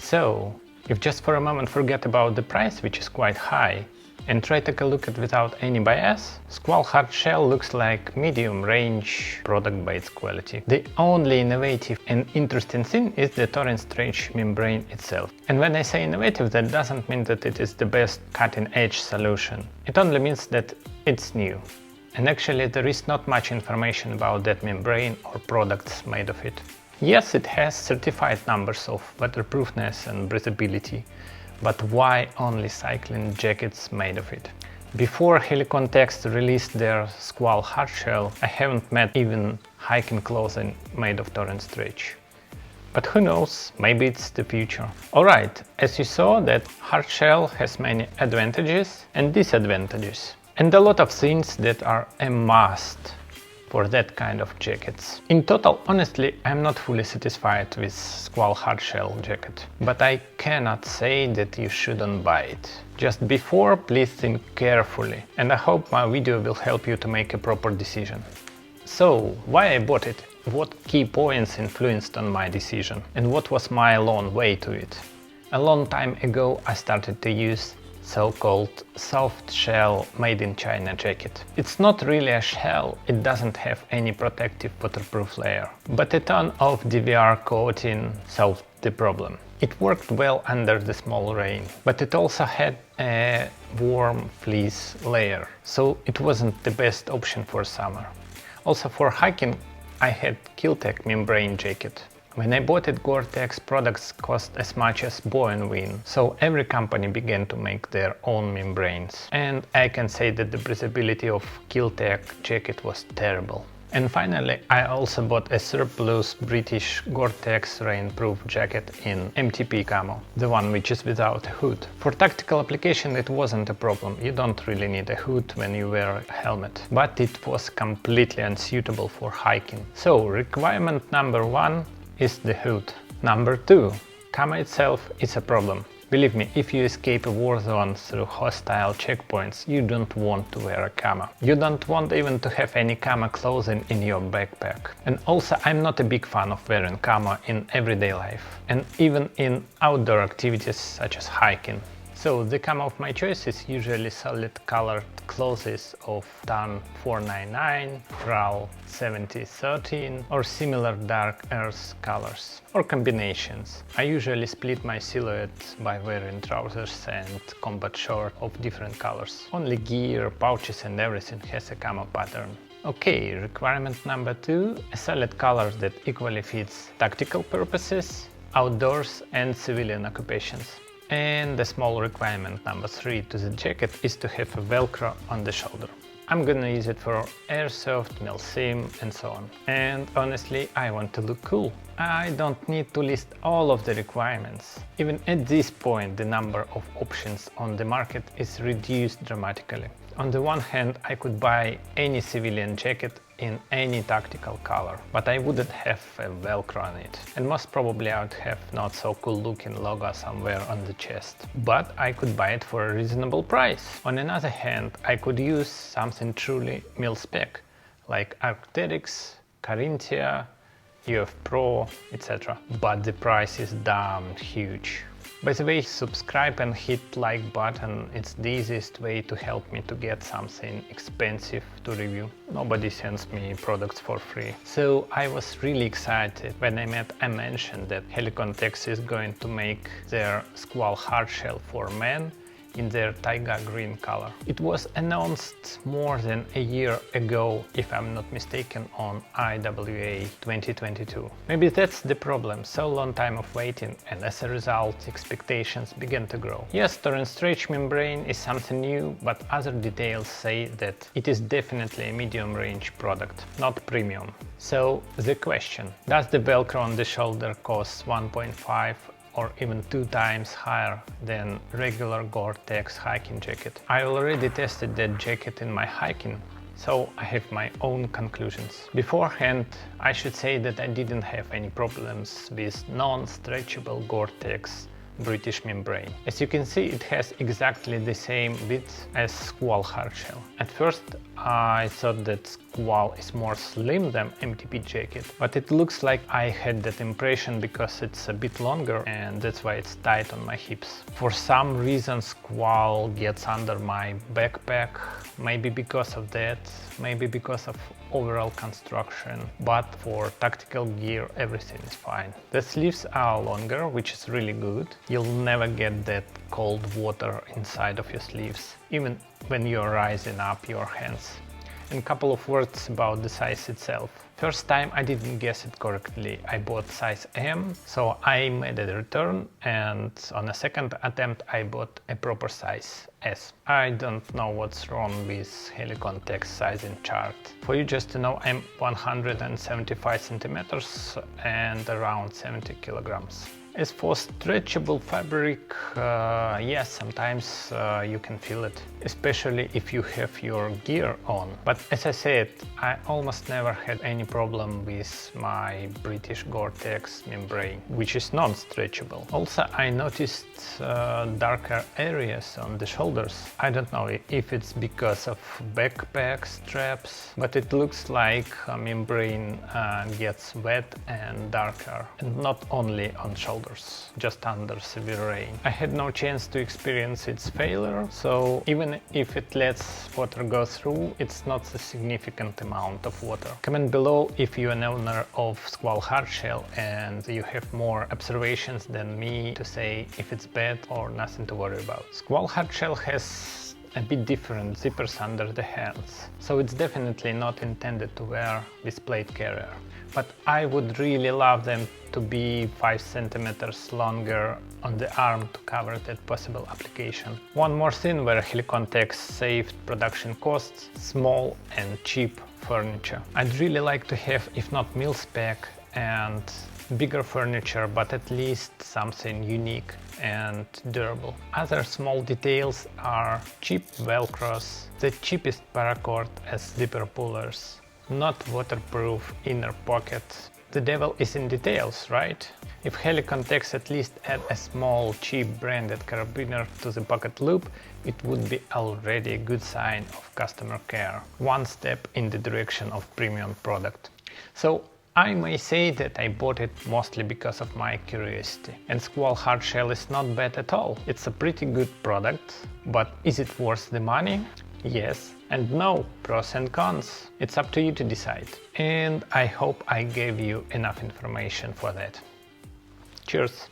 So, if just for a moment forget about the price, which is quite high, and try to take a look at it without any bias, Squall Hardshell looks like medium-range product by its quality. The only innovative and interesting thing is the torrent stretch membrane itself. And when I say innovative, that doesn't mean that it is the best cutting-edge solution. It only means that it's new. And actually there is not much information about that membrane or products made of it. Yes, it has certified numbers of waterproofness and breathability, but why only cycling jackets made of it? Before Helikon-Tex released their Squall Hardshell, I haven't met even hiking clothing made of torrent stretch. But who knows, maybe it's the future. Alright, as you saw, that Hardshell has many advantages and disadvantages, and a lot of things that are a must for that kind of jackets. In total, honestly, I'm not fully satisfied with Squall Hardshell jacket, but I cannot say that you shouldn't buy it. Just before, please think carefully, and I hope my video will help you to make a proper decision. So, why I bought it? What key points influenced on my decision? And what was my long way to it? A long time ago I started to use so-called soft shell made in China jacket. It's not really a shell, it doesn't have any protective waterproof layer. But a ton of DVR coating solved the problem. It worked well under the small rain, but it also had a warm fleece layer, so it wasn't the best option for summer. Also for hiking I had Helikon-Tex membrane jacket. When I bought it, Gore-Tex products cost as much as Boeing, so every company began to make their own membranes. And I can say that the breathability of Helikon-Tex jacket was terrible. And finally, I also bought a surplus British Gore-Tex rainproof jacket in MTP camo, the one which is without a hood. For tactical application it wasn't a problem, you don't really need a hood when you wear a helmet, but it was completely unsuitable for hiking. So requirement number 1 is the hood. Number 2, camo itself is a problem. Believe me, if you escape a war zone through hostile checkpoints, you don't want to wear a camo. You don't want even to have any camo clothing in your backpack. And also, I'm not a big fan of wearing camo in everyday life, and even in outdoor activities such as hiking. So the camo of my choice is usually solid colored clothes of tan 499, RAL 7013 or similar dark earth colors, or combinations. I usually split my silhouette by wearing trousers and combat shorts of different colors. Only gear, pouches and everything has a camo pattern. Okay, requirement number 2, a solid color that equally fits tactical purposes, outdoors and civilian occupations. And the small requirement number 3 to the jacket is to have a velcro on the shoulder. I'm gonna use it for airsoft, milsim and so on. And honestly, I want to look cool. I don't need to list all of the requirements. Even at this point, the number of options on the market is reduced dramatically. On the one hand, I could buy any civilian jacket in any tactical color, but I wouldn't have a velcro on it. And most probably I would have not so cool looking logo somewhere on the chest. But I could buy it for a reasonable price. On another hand, I could use something truly mil-spec, like Arc'teryx, Carinthia, UF Pro, etc. But the price is damn huge. By the way, subscribe and hit like button, it's the easiest way to help me to get something expensive to review. Nobody sends me products for free. So I was really excited when I mentioned that Helikon-Tex is going to make their Squall Hardshell for men in their taiga green color. It was announced more than a year ago, if I'm not mistaken, on IWA 2022. Maybe that's the problem, so long time of waiting, and as a result expectations began to grow. Yes, torrent stretch membrane is something new, but other details say that it is definitely a medium range product, not premium. So the question, does the velcro on the shoulder cost 1.5 or even 2 times higher than regular Gore-Tex hiking jacket? I already tested that jacket in my hiking, so I have my own conclusions. Beforehand, I should say that I didn't have any problems with non-stretchable Gore-Tex British membrane. As you can see, it has exactly the same width as Squall Hardshell. At first I thought that Squall is more slim than MTP jacket, but it looks like I had that impression because it's a bit longer and that's why it's tight on my hips. For some reason Squall gets under my backpack, maybe because of that, maybe because of overall construction, but for tactical gear everything is fine. The sleeves are longer, which is really good. You'll never get that cold water inside of your sleeves, even when you're rising up your hands. And a couple of words about the size itself. First time I didn't guess it correctly. I bought size M, so I made a return, and on a second attempt I bought a proper size S. I don't know what's wrong with Helikon-Tex sizing chart. For you just to know, I'm 175 centimeters and around 70 kilograms. As for stretchable fabric, yes, sometimes you can feel it, especially if you have your gear on. But as I said, I almost never had any problem with my British Gore-Tex membrane, which is non-stretchable. Also, I noticed darker areas on the shoulders. I don't know if it's because of backpack straps, but it looks like a membrane gets wet and darker, and not only on shoulders, just under severe rain. I had no chance to experience its failure, so even if it lets water go through, it's not a significant amount of water. Comment below if you're an owner of Squall Hardshell and you have more observations than me to say if it's bad or nothing to worry about. Squall Hardshell has a bit different zippers under the hands, so it's definitely not intended to wear with plate carrier. But I would really love them to be 5 centimeters longer on the arm to cover that possible application. One more thing where Helikon-Tex saved production costs: small and cheap furniture. I'd really like to have, if not mil-spec and bigger furniture, but at least something unique and durable. Other small details are cheap velcros, the cheapest paracord as zipper pullers, not waterproof inner pockets. The devil is in details, right? If Helikon-Tex at least add a small cheap branded carabiner to the pocket loop, it would be already a good sign of customer care. One step in the direction of premium product. So I may say that I bought it mostly because of my curiosity. And Squall Hardshell is not bad at all. It's a pretty good product, but is it worth the money? Yes and no, pros and cons. It's up to you to decide. And I hope I gave you enough information for that. Cheers!